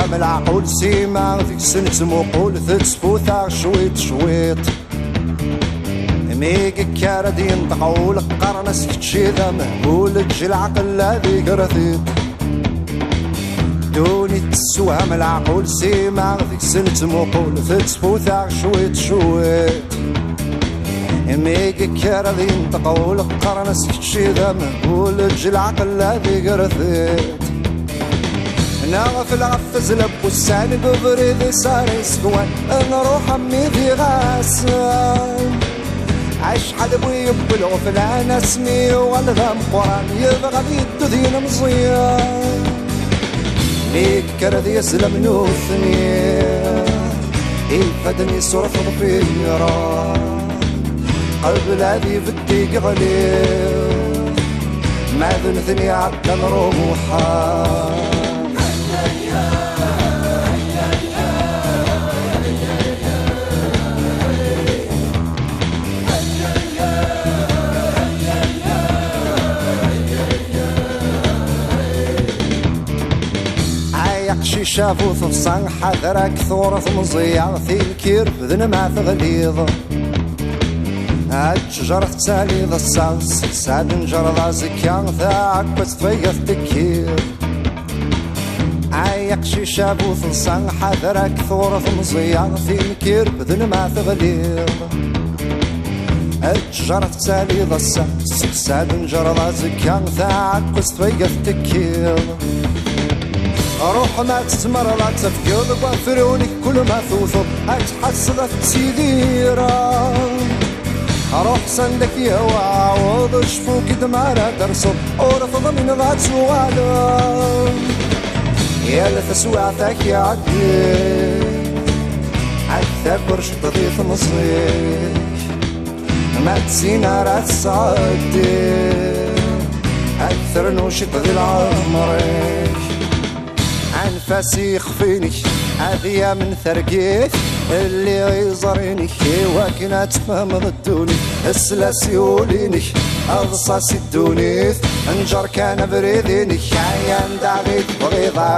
تسوى من العقول سيما ذيك سنة مقول تتسفوثا شويط شويط ميك كارد ينطقوا لك قرنس كتشي ذا مهبول تجي العقل هذيك رثيط دوني تسوى من العقول سيما ذيك سنة مقول تتسفوثا شويط شويط ميك كارد ينطقوا لك قرنس كتشي ذا مهبول تجي العقل هذيك رثيط نغف الغفز لب والسعد ببريد صار يسكوان نروح امي في غاسان عاش حد بوي بالغفل انا اسمي والذم قران يبغى بيدو ذين مزيان ليك كرد يسلم نوثني يفدني صرف ضفيرا قلب هذي بدي غليل ما ذنثني عبد روحا شي شافو ثفصان حذرك ثورة مزيع في الكير بذن ما تغليظ الشجرة تسالي ذا الساس ساد نجر ذا زكيان ذاك بس تفيث تكير عايق شي شافو ثفصان حذرك ثورة مزيع في الكير بذن ما تغليظ الشجرة تسالي ذا الساس ساد نجر ذا زكيان ذاك بس تفيث تكير روح ما تسمر لا تفقد بفرونك كل ما توثق أتحصل تسيديرا روح صندك يا وعوض شفوك دمارة درصب ورفض من ذات سوالا يا لتسوعتك يا عدي عدتك ورش تضيف مصريك ما تسينا رات سعدي أكثر نوشي تضي العمرك أنفاسي يخفيني هذيا من ثرقيت اللي يزريني وكنا تفهم ضدوني السلاس يوليني الرصاص يدوني انجر كان بريديني عيان داغيت بغيضة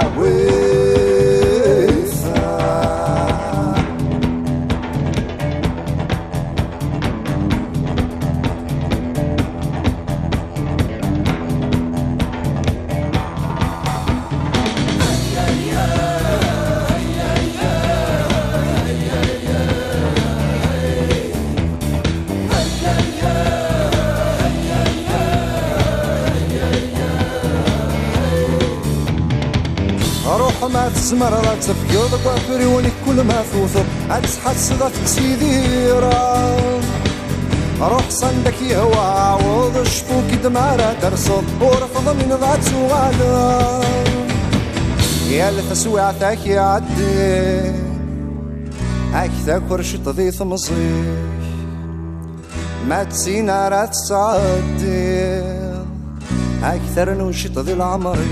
ما تسمر لا تفقد بفرونك كل ما توثق أتحصل تسيديرا روح صندك يهوى عوض شفوك دمارة درصب ورفض من ذات سوالا يا لتسوعتك يا عدي أكثر كرش تضيث مصيح ما تسينا رات صعدي أكثر نوشي تضي العمري